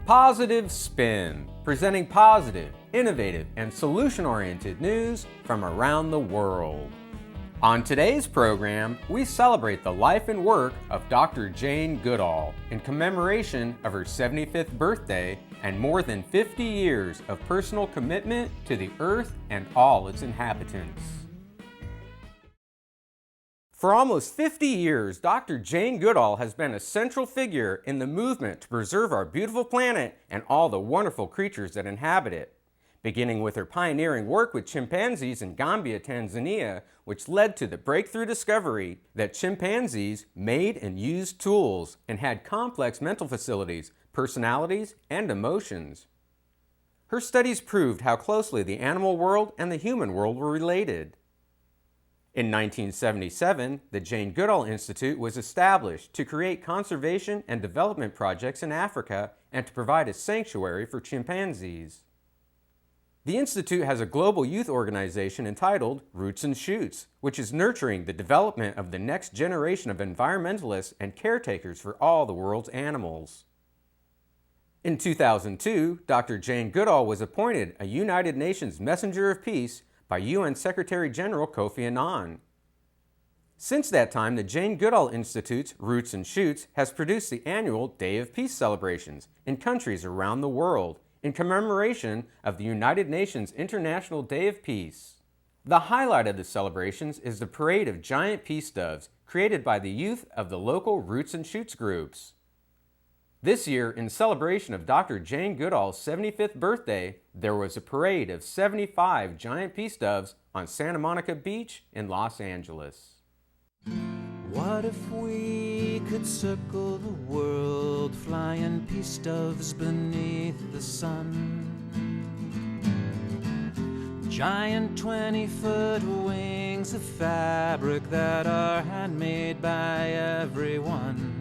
Positive Spin, presenting positive, innovative, and solution-oriented news from around the world. On today's program, we celebrate the life and work of Dr. Jane Goodall in commemoration of her 75th birthday and more than 50 years of personal commitment to the earth and all its inhabitants. For almost 50 years, Dr. Jane Goodall has been a central figure in the movement to preserve our beautiful planet and all the wonderful creatures that inhabit it. Beginning with her pioneering work with chimpanzees in Gambia, Tanzania, which led to the breakthrough discovery that chimpanzees made and used tools and had complex mental facilities, personalities, and emotions. Her studies proved how closely the animal world and the human world were related. In 1977, the Jane Goodall Institute was established to create conservation and development projects in Africa and to provide a sanctuary for chimpanzees. The Institute has a global youth organization entitled Roots and Shoots, which is nurturing the development of the next generation of environmentalists and caretakers for all the world's animals. In 2002, Dr. Jane Goodall was appointed a United Nations Messenger of Peace by UN Secretary General Kofi Annan. Since that time, the Jane Goodall Institute's Roots and Shoots has produced the annual Day of Peace celebrations in countries around the world in commemoration of the United Nations International Day of Peace. The highlight of the celebrations is the parade of giant peace doves created by the youth of the local Roots and Shoots groups. This year, in celebration of Dr. Jane Goodall's 75th birthday, there was a parade of 75 giant peace doves on Santa Monica Beach in Los Angeles. What if we could circle the world, flying peace doves beneath the sun? Giant 20-foot wings of fabric that are handmade by everyone.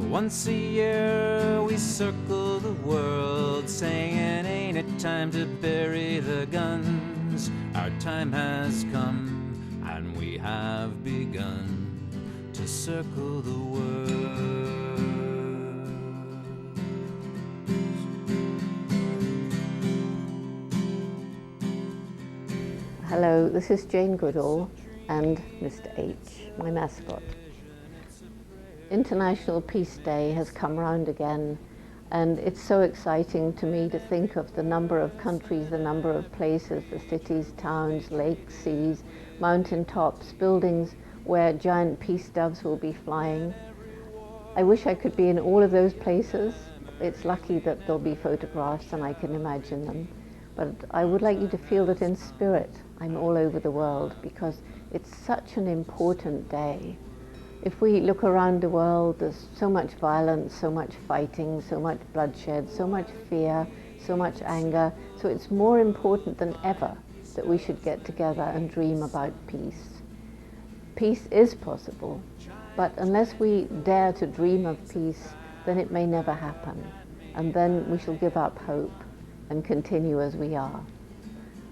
Once a year we circle the world, saying, ain't it time to bury the guns? Our time has come, and we have begun to circle the world. Hello, this is Jane Goodall and Mr. H, my mascot. International Peace Day has come round again, and it's so exciting to me to think of the number of countries, the number of places, the cities, towns, lakes, seas, mountain tops, buildings where giant peace doves will be flying. I wish I could be in all of those places. It's lucky that there'll be photographs and I can imagine them. But I would like you to feel that in spirit I'm all over the world, because it's such an important day. If we look around the world, there's so much violence, so much fighting, so much bloodshed, so much fear, so much anger. So it's more important than ever that we should get together and dream about peace. Peace is possible, but unless we dare to dream of peace, then it may never happen. And then we shall give up hope and continue as we are.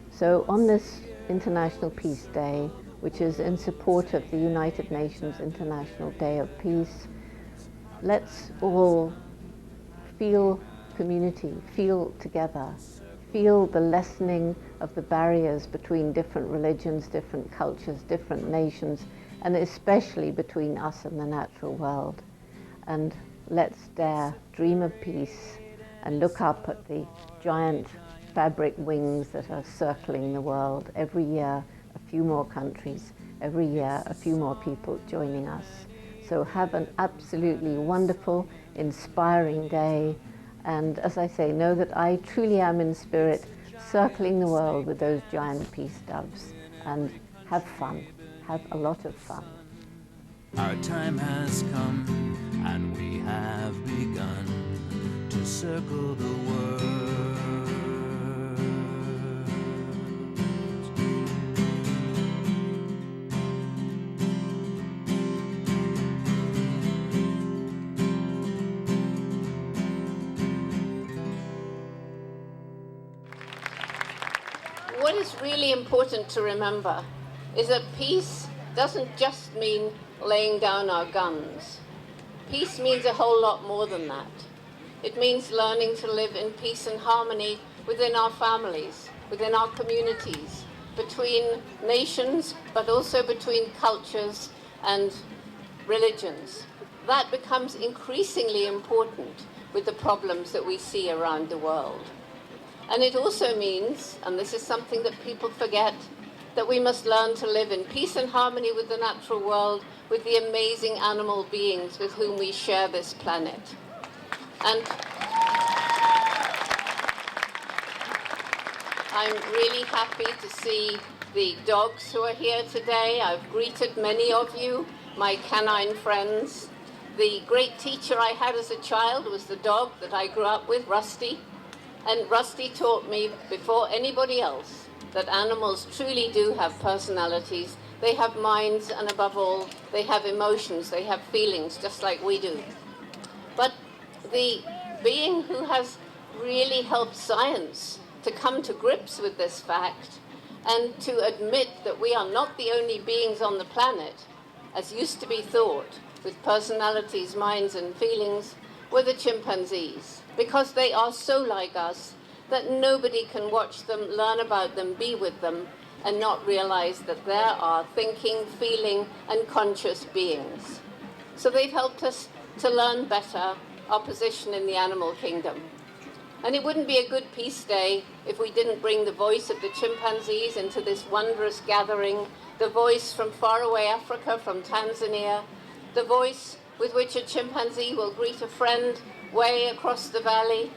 So on this International Peace Day, which is in support of the United Nations International Day of Peace, let's all feel community, feel together, feel the lessening of the barriers between different religions, different cultures, different nations, and especially between us and the natural world. And let's dare dream of peace and look up at the giant fabric wings that are circling the world. Every year, a few more countries, every year a few more people joining us. So have an absolutely wonderful, inspiring day, and as I say, know that I truly am in spirit circling the world with those giant peace doves, and have fun, have a lot of fun. Our time has come, and we have begun to circle the world. What is really important to remember is that peace doesn't just mean laying down our guns. Peace means a whole lot more than that. It means learning to live in peace and harmony within our families, within our communities, between nations, but also between cultures and religions. That becomes increasingly important with the problems that we see around the world. And it also means, and this is something that people forget, that we must learn to live in peace and harmony with the natural world, with the amazing animal beings with whom we share this planet. And I'm really happy to see the dogs who are here today. I've greeted many of you, my canine friends. The great teacher I had as a child was the dog that I grew up with, Rusty. And Rusty taught me, before anybody else, that animals truly do have personalities. They have minds, and above all, they have emotions, they have feelings, just like we do. But the being who has really helped science to come to grips with this fact and to admit that we are not the only beings on the planet, as used to be thought, with personalities, minds, and feelings, were the chimpanzees, because they are so like us that nobody can watch them, learn about them, be with them, and not realize that there are thinking, feeling, and conscious beings. So they've helped us to learn better our position in the animal kingdom. And it wouldn't be a good peace day if we didn't bring the voice of the chimpanzees into this wondrous gathering, the voice from faraway Africa, from Tanzania, the voice with which a chimpanzee will greet a friend way across the valley.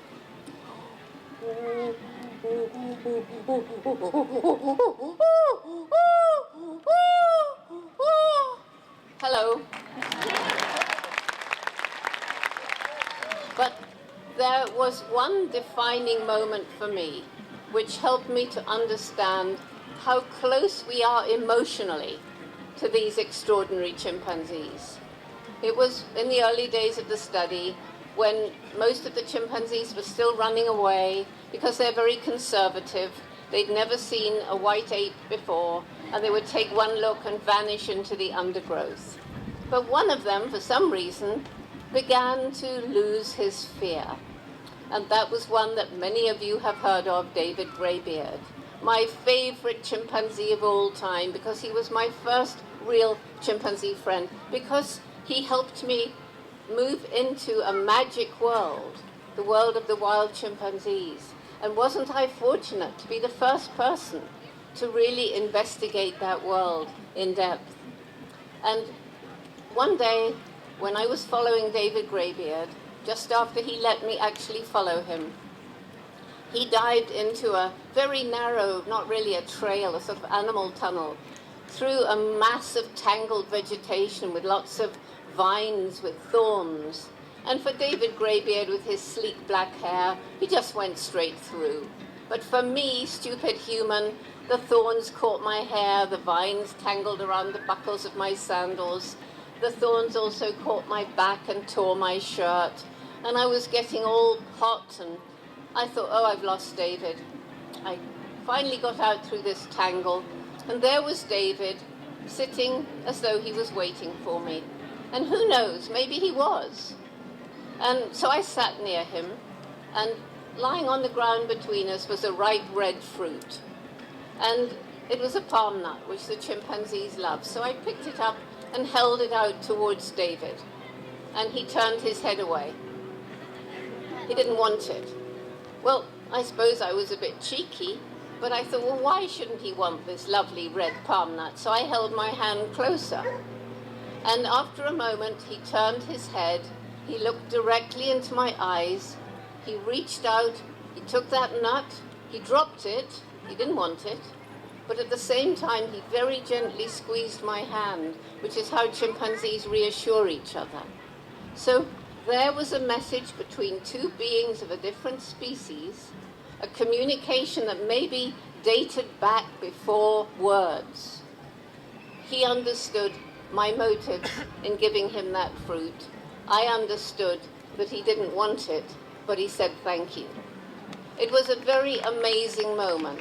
Hello. But there was one defining moment for me, which helped me to understand how close we are emotionally to these extraordinary chimpanzees. It was in the early days of the study, when most of the chimpanzees were still running away because they're very conservative. They'd never seen a white ape before, and they would take one look and vanish into the undergrowth. But one of them, for some reason, began to lose his fear. And that was one that many of you have heard of, David Greybeard, my favorite chimpanzee of all time, because he was my first real chimpanzee friend, because he helped me move into a magic world, the world of the wild chimpanzees. And wasn't I fortunate to be the first person to really investigate that world in depth? And one day, when I was following David Greybeard, just after he let me actually follow him, he dived into a very narrow, not really a trail, a sort of animal tunnel, through a mass of tangled vegetation with lots of vines with thorns. And for David Greybeard, with his sleek black hair, he just went straight through. But for me, stupid human, the thorns caught my hair, the vines tangled around the buckles of my sandals, the thorns also caught my back and tore my shirt, and I was getting all hot, and I thought, oh, I've lost David. I finally got out through this tangle, and there was David, sitting as though he was waiting for me. And who knows, maybe he was. And so I sat near him, and lying on the ground between us was a ripe red fruit. And it was a palm nut, which the chimpanzees love. So I picked it up and held it out towards David. And he turned his head away. He didn't want it. Well, I suppose I was a bit cheeky, but I thought, well, why shouldn't he want this lovely red palm nut? So I held my hand closer. And after a moment, he turned his head, he looked directly into my eyes, he reached out, he took that nut, he dropped it, he didn't want it, but at the same time, he very gently squeezed my hand, which is how chimpanzees reassure each other. So there was a message between two beings of a different species, a communication that maybe dated back before words. He understood my motives in giving him that fruit. I understood that he didn't want it, but he said thank you. It was a very amazing moment.